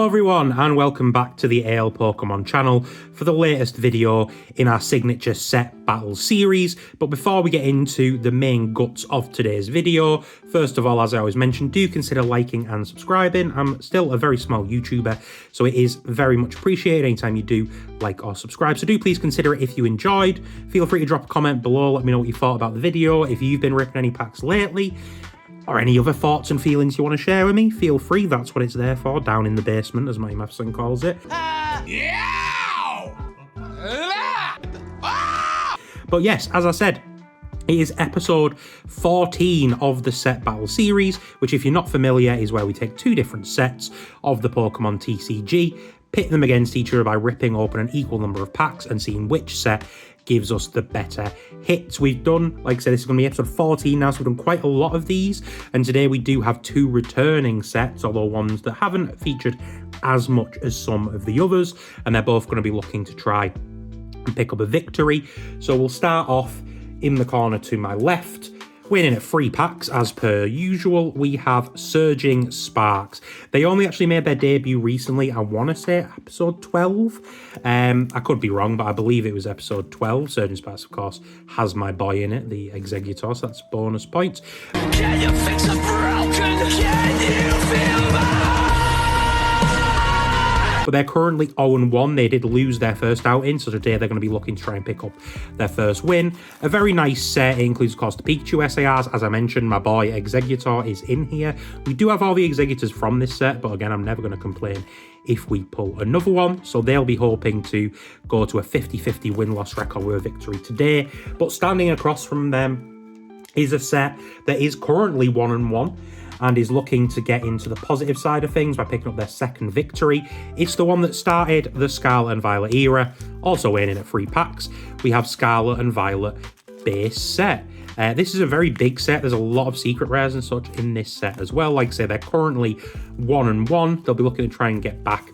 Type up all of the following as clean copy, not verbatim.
Hello everyone and welcome back to the AL Pokemon channel for the latest video in our signature set battle series. But before we get into the main guts of today's video, first of all, as I always mention, do consider liking and subscribing. I'm still a very small YouTuber, so it is very much appreciated anytime you do like or subscribe. So do please consider it if you enjoyed. Feel free to drop a comment below, let me know what you thought about the video, if you've been ripping any packs lately, or any other thoughts and feelings you want to share with me. Feel free, that's what it's there for, down in the basement, as my maths son calls it. But yes, as I said, it is episode 14 of the set battle series, which, if you're not familiar, is where we take two different sets of the Pokemon TCG, pit them against each other by ripping open an equal number of packs and seeing which set gives us the better hits. We've done, like I said, this is going to be episode 14 now, so we've done quite a lot of these, and today we do have two returning sets, although ones that haven't featured as much as some of the others, and they're both going to be looking to try and pick up a victory. So we'll start off in the corner to my left. Winning at 3 packs, as per usual, we have Surging Sparks. They only actually made their debut recently, I want to say episode 12. I could be wrong, but I believe it was episode 12. Surging Sparks, of course, has my boy in it, the Exeggutor, so that's bonus points. Can you fix a broken? Can you feel my... But they're currently 0-1. They did lose their first outing, so today they're going to be looking to try and pick up their first win. A very nice set. It includes, of course, the Pikachu SARs. As I mentioned, my boy Exeggutor is in here. We do have all the Exeggutors from this set, but again, I'm never going to complain if we pull another one. So they'll be hoping to go to a 50-50 win-loss record with a victory today. But standing across from them is a set that is currently 1-1. And is looking to get into the positive side of things by picking up their second victory. It's the one that started the Scarlet and Violet era, also winning at 3 packs. We have Scarlet and Violet Base Set. This is a very big set. There's a lot of secret rares and such in this set as well. Like I say, they're currently 1-1. They'll be looking to try and get back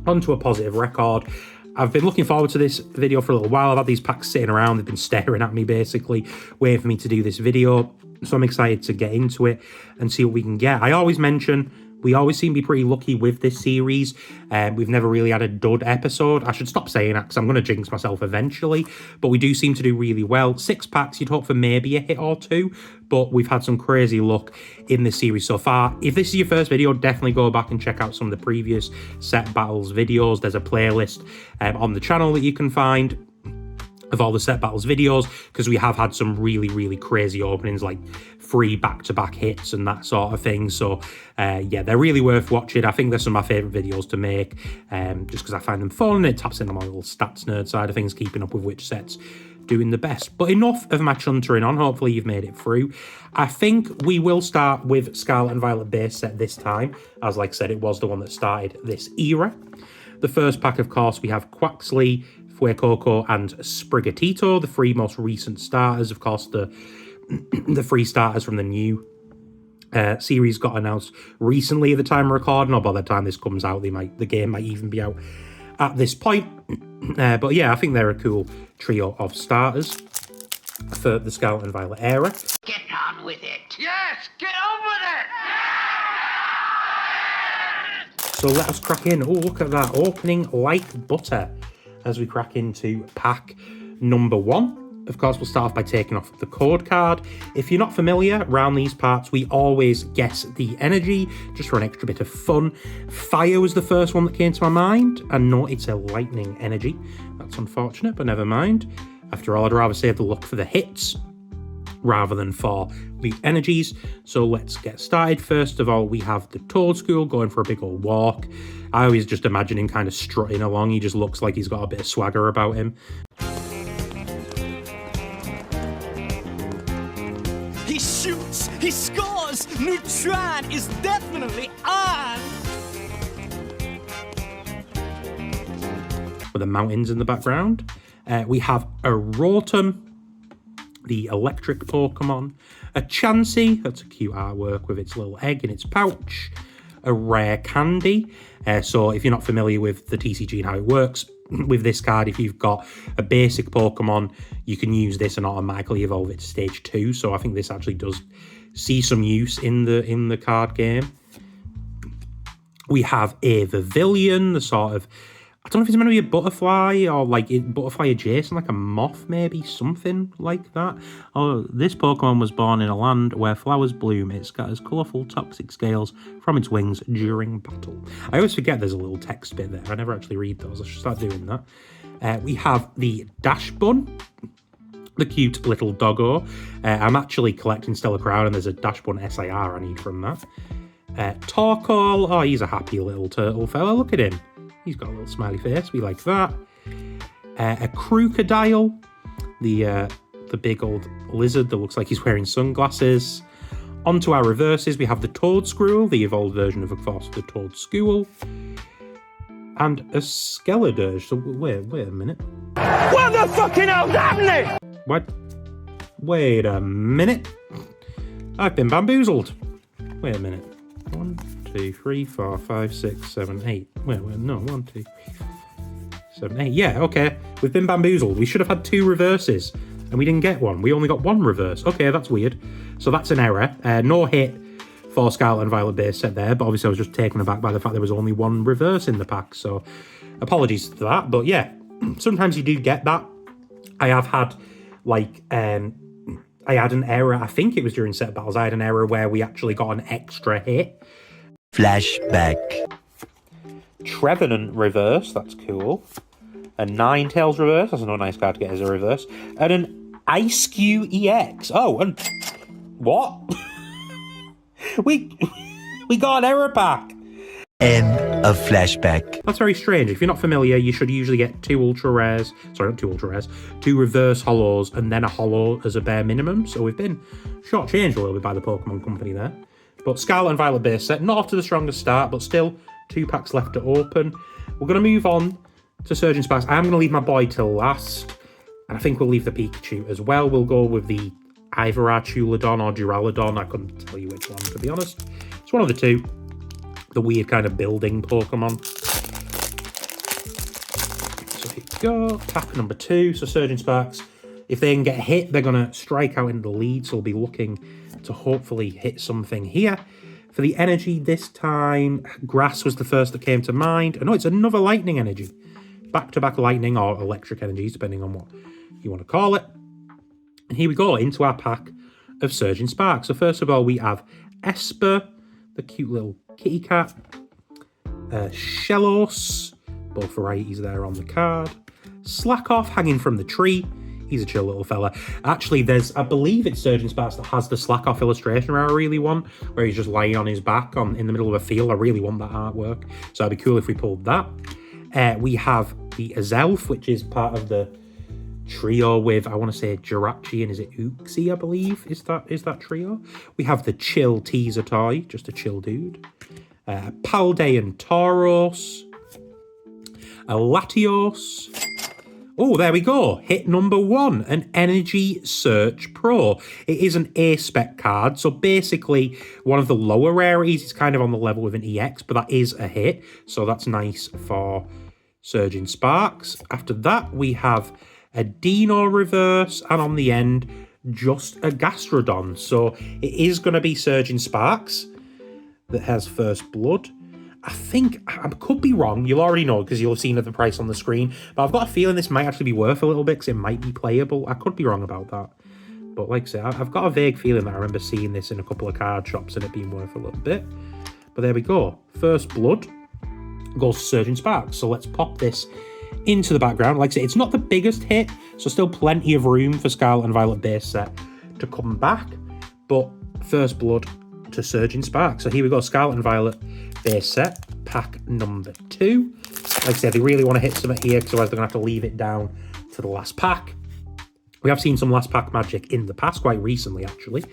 onto a positive record. I've been looking forward to this video for a little while. I've had these packs sitting around. They've been staring at me, basically, waiting for me to do this video. So I'm excited to get into it and see what we can get. I always mention, we always seem to be pretty lucky with this series. We've never really had a dud episode. I should stop saying that because I'm going to jinx myself eventually. But we do seem to do really well. 6 packs, you'd hope for maybe a hit or 2. But we've had some crazy luck in this series so far. If this is your first video, definitely go back and check out some of the previous set battles videos. There's a playlist on the channel that you can find of all the set battles videos, because we have had some really crazy openings, like 3 back-to-back hits and that sort of thing. So yeah, they're really worth watching. I think they're some of my favorite videos to make, just because I find them fun, and it taps into my little stats nerd side of things, keeping up with which sets doing the best. But enough of my chuntering on. Hopefully you've made it through. I think we will start with Scarlet and Violet Base Set this time, as like I said, it was the one that started this era. The first pack, of course, we have Quaxley, Fuecoco, and Sprigatito, the 3 most recent starters. Of course, the 3 starters from the new series got announced recently at the time of recording, or by the time this comes out, the game might even be out at this point. But yeah, I think they're a cool trio of starters for the Scarlet and Violet era. Get on with it. Yes, get on with it. So let us crack in. Oh, look at that, opening like butter as we crack into pack number 1. Of course, we'll start off by taking off the code card. If you're not familiar, around these parts, we always guess the energy, just for an extra bit of fun. Fire was the first one that came to my mind, and no, it's a lightning energy. That's unfortunate, but never mind. After all, I'd rather save the luck for the hits rather than for the energies. So let's get started. First of all, we have the Toadscool going for a big old walk. I always just imagine him kind of strutting along. He just looks like he's got a bit of swagger about him. He shoots, he scores, Neutron is definitely on! With the mountains in the background. We have a Rotom, the electric Pokemon. A Chansey, that's a cute artwork with its little egg in its pouch. A rare candy. So if you're not familiar with the TCG and how it works, with this card, if you've got a basic Pokemon, you can use this and automatically evolve it to stage 2. So I think this actually does see some use in the card game. We have a Pavilion, the sort of, I don't know if it's meant to be a butterfly or like butterfly adjacent, like a moth maybe, something like that. Oh, this Pokemon was born in a land where flowers bloom. It scatters colourful toxic scales from its wings during battle. I always forget there's a little text bit there. I never actually read those. I should start doing that. We have the Dash Bun, the cute little doggo. I'm actually collecting Stellar Crown and there's a Dash Bun SIR I need from that. Torkoal, oh, he's a happy little turtle fella. Look at him. He's got a little smiley face. We like that. A crocodile, the big old lizard that looks like he's wearing sunglasses. Onto our reverses, we have the Toadscruel, the evolved version of course the Toadscool, and a Skeledirge. So wait a minute. What the fucking hell's happening? What? Wait a minute. I've been bamboozled. Wait a minute. 1, 2, 3, 4, 5, 6, 7, 8. Wait, no, 1, 2, 3, 4, 7, 8. Yeah, okay. We've been bamboozled. We should have had 2 reverses, and we didn't get one. We only got 1 reverse. Okay, that's weird. So that's an error. No hit for Scarlet and Violet Base Set there, but obviously I was just taken aback by the fact there was only 1 reverse in the pack, so apologies for that. But yeah, sometimes you do get that. I have had, like, I had an error, I think it was during set battles, I had an error where we actually got an extra hit. Flashback. Trevenant reverse, that's cool. A Ninetales reverse, that's another nice card to get as a reverse. And an Ice-Q EX. Oh, and what? we got an error pack. End of flashback. That's very strange. If you're not familiar, you should usually get 2 ultra rares. Sorry, not 2 ultra rares. 2 reverse holos and then a holo as a bare minimum. So we've been shortchanged a little bit by the Pokemon Company there. But Scarlet and Violet Base Set, not off to the strongest start, but still 2 packs left to open. We're going to move on to Surgeon Sparks. I'm going to leave my boy till last. And I think we'll leave the Pikachu as well. We'll go with the either Archuladon or Duraludon. I couldn't tell you which one, to be honest. It's one of the 2. The weird kind of building Pokemon. So here we go. Pack number 2. So Surgeon Sparks, if they can get hit, they're going to strike out into the lead. So we'll be looking to hopefully hit something here. For the energy this time, Grass was the first that came to mind. Oh no, it's another Lightning energy. Back-to-back Lightning or Electric energies, depending on what you want to call it. And here we go, into our pack of Surgeon Sparks. So first of all, we have Esper, the cute little kitty cat. Shellos, both varieties there on the card. Slackoff hanging from the tree. He's a chill little fella. Actually, I believe it's Surgeon Sparks that has the Slackoff illustration where I really want, where he's just lying on his back in the middle of a field. I really want that artwork. So it'd be cool if we pulled that. We have the Azelf, which is part of the trio with, I want to say, Jirachi and is it Uxie, I believe, is that trio? We have the Chill Teaser Toy, just a chill dude. Paldean Tauros. A Latios. Oh, there we go. Hit number 1, an Energy Search Pro. It is an A-spec card, so basically one of the lower rarities. It's kind of on the level with an EX, but that is a hit, so that's nice for Surgeon Sparks. After that, we have a Dino reverse, and on the end, just a Gastrodon. So it is going to be Surgeon Sparks that has First Blood. I think, I could be wrong, you'll already know because you'll have seen the price on the screen, but I've got a feeling this might actually be worth a little bit because it might be playable. I could be wrong about that. But like I say, I've got a vague feeling that I remember seeing this in a couple of card shops and it being worth a little bit. But there we go. First Blood goes to Surgeon Sparks. So let's pop this into the background. Like I say, it's not the biggest hit, so still plenty of room for Scarlet and Violet Base Set to come back. But First Blood to Surgeon Sparks. So here we go, Scarlet and Violet Base Set, pack number 2. Like I said, they really want to hit something here, because otherwise they're going to have to leave it down to the last pack. We have seen some last pack magic in the past, quite recently actually,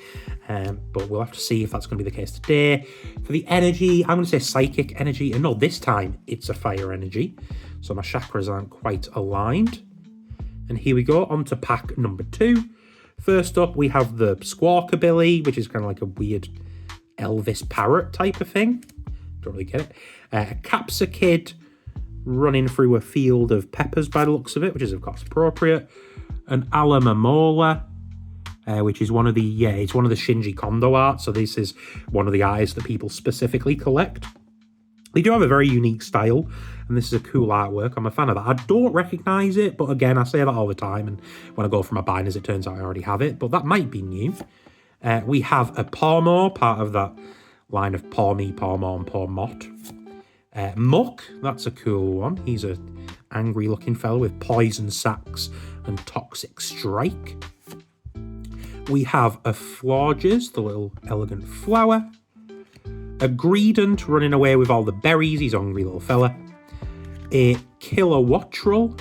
but we'll have to see if that's going to be the case today. For the energy, I'm going to say Psychic Energy, and no, this time it's a Fire Energy, so my chakras aren't quite aligned. And here we go, on to pack number 2. First up, we have the Squawkabilly, which is kind of like a weird Elvis parrot type of thing. Don't really get it. A Capsakid running through a field of peppers by the looks of it, which is of course appropriate. An Alamamola, which is one of the, it's one of the Shinji Kondo art. So this is one of the eyes that people specifically collect. They do have a very unique style, and this is a cool artwork. I'm a fan of that. I don't recognise it, but again, I say that all the time, and when I go for my binders, it turns out I already have it, but that might be new. We have a Pawmo, part of that line of Paw Me, Pawmo, and Pawmot. Muck, that's a cool one. He's a angry-looking fellow with poison sacs and toxic strike. We have a Florges, the little elegant flower. A Greedent running away with all the berries. He's a hungry little fella. A Kilowattrel.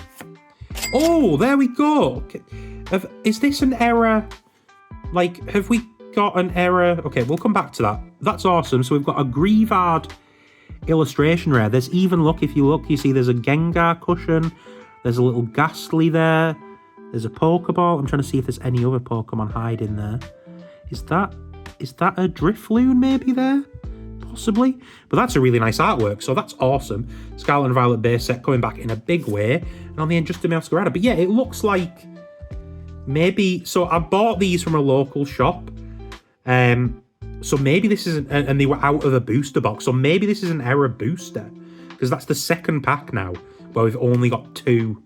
Oh, there we go. Is this an error? Like, have we got an error? Okay, we'll come back to that. That's awesome. So we've got a Grievard illustration rare. There's even, look, if you look, you see there's a Gengar cushion. There's a little Ghastly there. There's a Pokeball. I'm trying to see if there's any other Pokemon hiding there. Is that a Drifloon maybe there? Possibly. But that's a really nice artwork, so that's awesome. Scarlet Violet Base Set coming back in a big way. And on the end, just a Masquerada. But yeah, it looks like maybe... So I bought these from a local shop. So maybe this isn't... And they were out of a booster box. So maybe this is an error booster. Because that's the second pack now, where we've only got 2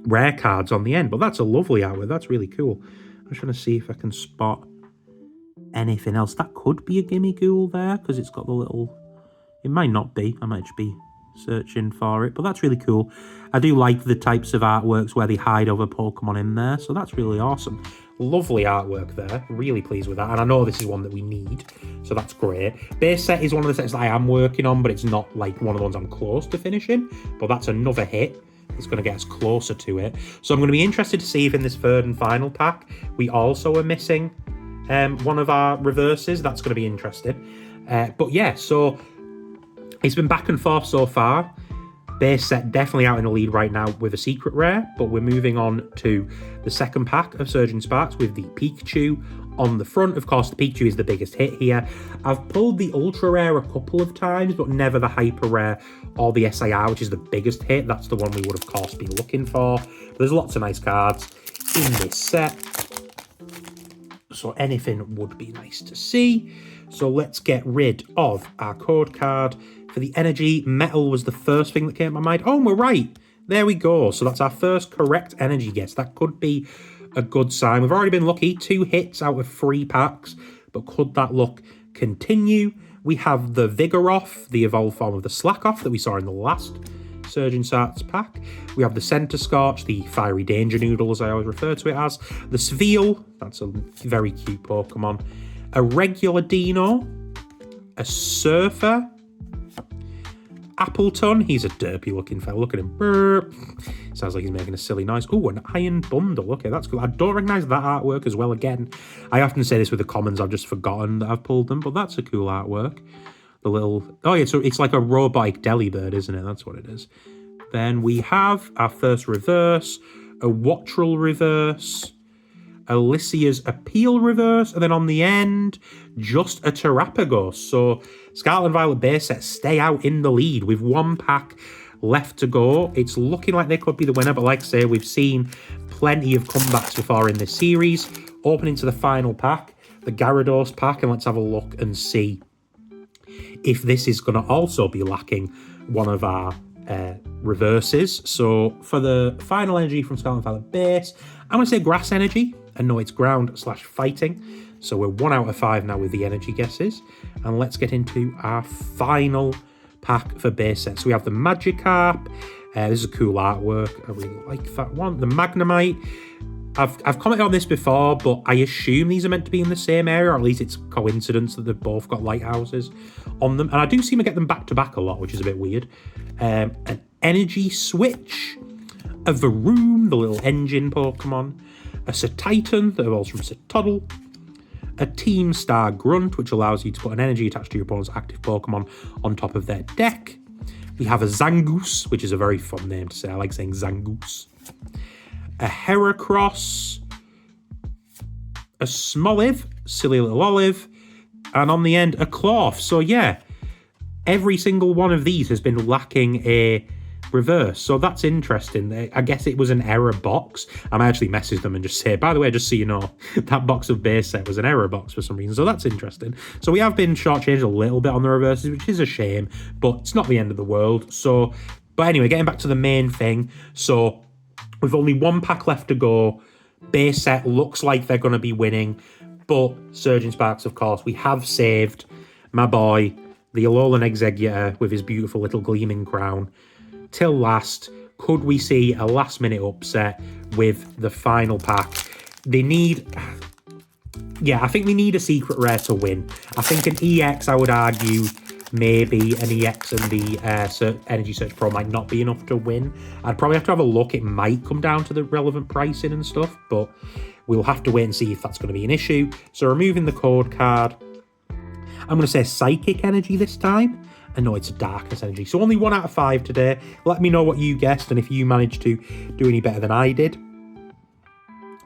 rare cards on the end. But that's a lovely artwork. That's really cool. I'm trying to see if I can spot anything else. That could be a Gimme Ghoul there, because it's got the little... It might not be. I might just be searching for it. But that's really cool. I do like the types of artworks where they hide other Pokemon in there. So that's really awesome. Lovely artwork there. Really pleased with that. And I know this is one that we need. So that's great. Base set is one of the sets that I am working on, but it's not like one of the ones I'm close to finishing. But that's another hit. It's going to get us closer to it. So I'm going to be interested to see if in this third and final pack, we also are missing one of our reverses. That's going to be interesting. But yeah, so it's been back and forth so far. Base set definitely out in the lead right now with a secret rare, but we're moving on to the second pack of Surging Sparks with the Pikachu on the front. Of course, the Pikachu is the biggest hit here. I've pulled the ultra rare a couple of times, but never the hyper rare or the SIR, which is the biggest hit. That's the one we would, of course, be looking for. But there's lots of nice cards in this set, so anything would be nice to see. So let's get rid of our code card. For the energy, metal was the first thing that came to my mind. Oh, we're right. There we go. So that's our first correct energy guess. That could be a good sign. We've already been lucky. 2 hits out of 3 packs. But could that luck continue? We have the Vigoroth, the evolved form of the Slackoff that we saw in the last Surging Sparks pack. We have the Centiskorch, the Fiery Danger Noodle, as I always refer to it as. The Sviel, that's a very cute Pokemon. A regular Dino. A Surfer. Appleton, he's a derpy looking fellow. Look at him. Burp. Sounds like he's making a silly noise. Oh, an Iron Bundle. Okay, that's cool. I don't recognise that artwork as well. Again, I often say this with the commons. I've just forgotten that I've pulled them, but that's a cool artwork. The little... Oh, yeah, so it's like a robotic Delibird, isn't it? That's what it is. Then we have our first reverse, a Wattrel reverse, Alicia's Appeal reverse, and then on the end, just a Terapagos. So Scarlet Violet Base Set stay out in the lead with 1 pack left to go. It's looking like they could be the winner, but like I say, we've seen plenty of comebacks before in this series. Opening to the final pack, the Gyarados pack, and let's have a look and see if this is going to also be lacking one of our reverses. So for the final energy from Scarlet Violet Base, I'm going to say Grass Energy. And no, it's ground/fighting. So we're 1 out of 5 now with the energy guesses. And let's get into our final pack for base set. So we have the Magikarp. This is a cool artwork. I really like that one. The Magnemite. I've commented on this before, but I assume these are meant to be in the same area, or at least it's coincidence that they've both got lighthouses on them. And I do seem to get them back to back a lot, which is a bit weird. An Energy Switch. A Varoom, the little engine Pokemon. A Satitan that evolves from Satoddle. A Team Star Grunt, which allows you to put an energy attached to your opponent's active Pokemon on top of their deck. We have a Zangoose, which is a very fun name to say. I like saying Zangoose. A Heracross. A Smoliv, silly little olive. And on the end, a Cloth. So yeah, every single one of these has been lacking a reverse. So that's interesting. I guess it was an error box. I might actually message them and just say, by the way, just so you know, that box of base set was an error box for some reason. So that's interesting. So we have been shortchanged a little bit on the reverses, which is a shame, but it's not the end of the world. So, but anyway, getting back to the main thing. So with only one pack left to go, base set looks like they're going to be winning, but Surging Sparks, of course, we have saved my boy, the Alolan Executor, with his beautiful little gleaming crown. Till last, could we see a last-minute upset with the final pack? They need... Yeah, I think they need a secret rare to win. I think an EX, I would argue, maybe an EX and the Energy Search Pro might not be enough to win. I'd probably have to have a look. It might come down to the relevant pricing and stuff, but we'll have to wait and see if that's going to be an issue. So removing the code card, I'm going to say Psychic Energy this time. I know it's a Darkness Energy. So only 1 out of 5 today. Let me know what you guessed and if you managed to do any better than I did.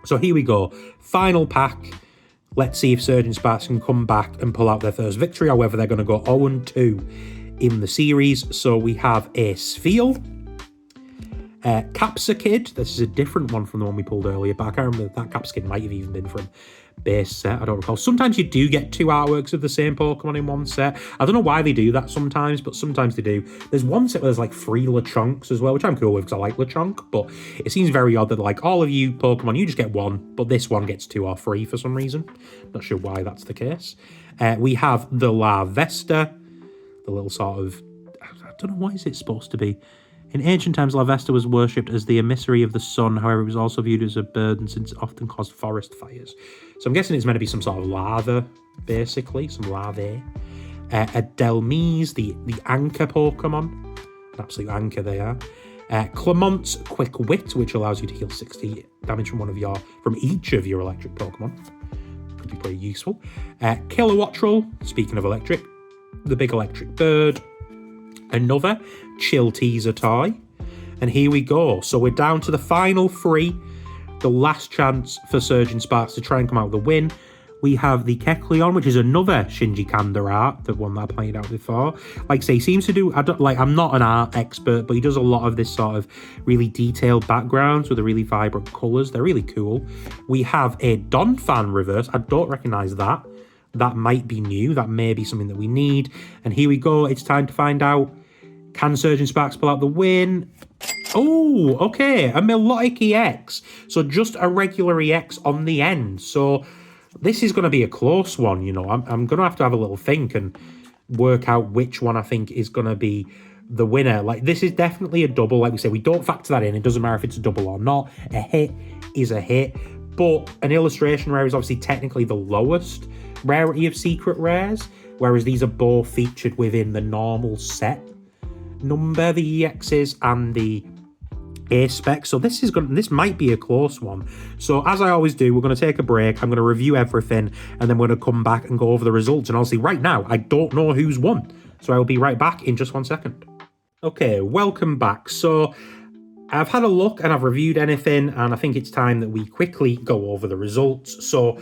So here we go. Final pack. Let's see if Surging Sparks can come back and pull out their first victory, or whether they're going to go 0-2 in the series. So we have a Spheal, Capsakid. This is a different one from the one we pulled earlier, but I can't remember. That Capsakid might have even been from base set. I don't recall. Sometimes you do get 2 artworks of the same Pokemon in one set. I don't know why they do that sometimes, but sometimes they do. There's one set where there's like 3 Lechonks as well, which I'm cool with because I like Lechonk, but it seems very odd that like all of you Pokemon, you just get 1, but this one gets 2 or 3 for some reason. Not sure why that's the case. We have the Larvesta, the little sort of, I don't know, what is it supposed to be? In ancient times, Larvesta was worshipped as the emissary of the sun. However, it was also viewed as a burden since it often caused forest fires. So I'm guessing it's meant to be some sort of lava, basically, some larvae. A Delmise, the anchor Pokemon. An absolute anchor they are. Clamont's Quick Wit, which allows you to heal 60 damage from each of your electric Pokemon. Could be pretty useful. Kilowattrel, speaking of electric, the big electric bird. Another Chill Teaser toy. And here we go. So we're down to the final 3. The last chance for Surging Sparks to try and come out with a win. We have the Kecleon, which is another Shinji Kanda art, the one that I played out before. Like I say, he seems to do, I'm not an art expert, but he does a lot of this sort of really detailed backgrounds with the really vibrant colours. They're really cool. We have a Donphan reverse. I don't recognise that. That might be new. That may be something that we need. And here we go. It's time to find out. Can Surging Sparks pull out the win? Oh, okay. A Melodic EX. So just a regular EX on the end. So this is going to be a close one, you know. I'm going to have a little think and work out which one I think is going to be the winner. Like, this is definitely a double. Like we say, we don't factor that in. It doesn't matter if it's a double or not. A hit is a hit. But an illustration rare is obviously technically the lowest rarity of secret rares, whereas these are both featured within the normal set number, the EXs and the A spec. So this might be a close one. So as I always do, we're going to take a break. I'm going to review everything, and then we're going to come back and go over the results. And honestly, right now, I don't know who's won. So I will be right back in just 1 second. Okay, welcome back. So I've had a look and I've reviewed anything, and I think it's time that we quickly go over the results. So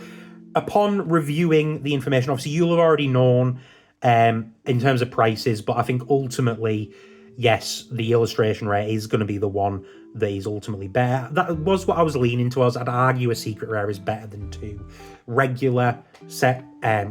upon reviewing the information, obviously you'll have already known in terms of prices, but I think ultimately, yes, the illustration rare is going to be the one that is ultimately better. That was what I was leaning towards. I'd argue a secret rare is better than 2 regular set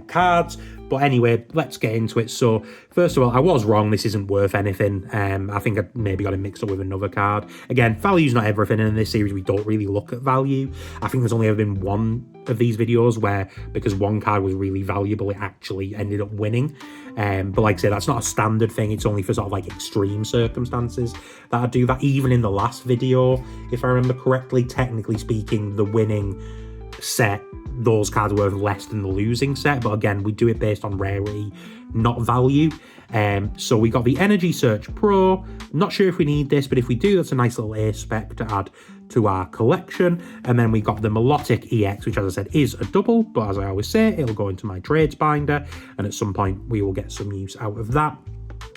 cards. But anyway, let's get into it. So first of all, I was wrong. This isn't worth anything. I think I maybe got it mixed up with another card. Again, value's not everything, and in this series we don't really look at value. I think there's only ever been one of these videos where, because one card was really valuable, it actually ended up winning. But like I say, that's not a standard thing. It's only for sort of like extreme circumstances that I do that. Even in the last video, if I remember correctly, technically speaking, the winning set, those cards were less than the losing set. But again, we do it based on rarity, not value. So we got the Energy Search Pro. Not sure if we need this, but if we do, that's a nice little A spec to add to our collection. And then we got the Melodic EX, which, as I said, is a double, but as I always say, it'll go into my trades binder, and at some point we will get some use out of that.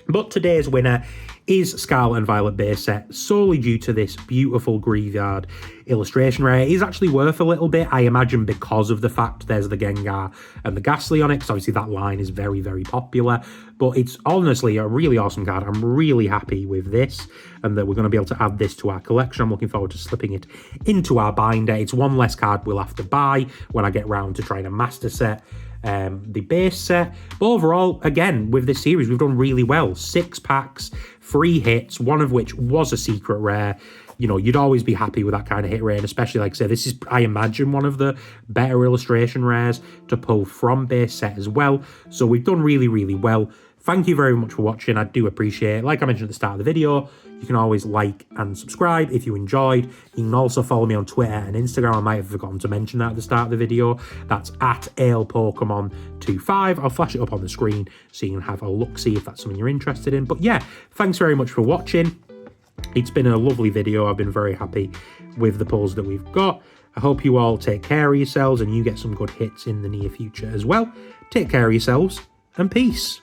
But today's winner is Scarlet and Violet Base Set, solely due to this beautiful Graveyard illustration rare. It is actually worth a little bit, I imagine, because of the fact there's the Gengar and the Ghastly on it, because obviously that line is very, very popular. But it's honestly a really awesome card. I'm really happy with this, and that we're going to be able to add this to our collection. I'm looking forward to slipping it into our binder. It's one less card we'll have to buy when I get round to trying to master set the base set. But overall, again, with this series, we've done really well. 6 packs, 3 hits, one of which was a secret rare. You know, you'd always be happy with that kind of hit rate, and especially, like I say, this is, I imagine, one of the better illustration rares to pull from base set as well. So we've done really, really well. Thank you very much for watching. I do appreciate it. Like I mentioned at the start of the video, you can always like and subscribe if you enjoyed. You can also follow me on Twitter and Instagram. I might have forgotten to mention that at the start of the video. That's at AlePokemon25. I'll flash it up on the screen so you can have a look-see if that's something you're interested in. But yeah, thanks very much for watching. It's been a lovely video. I've been very happy with the pulls that we've got. I hope you all take care of yourselves and you get some good hits in the near future as well. Take care of yourselves and peace.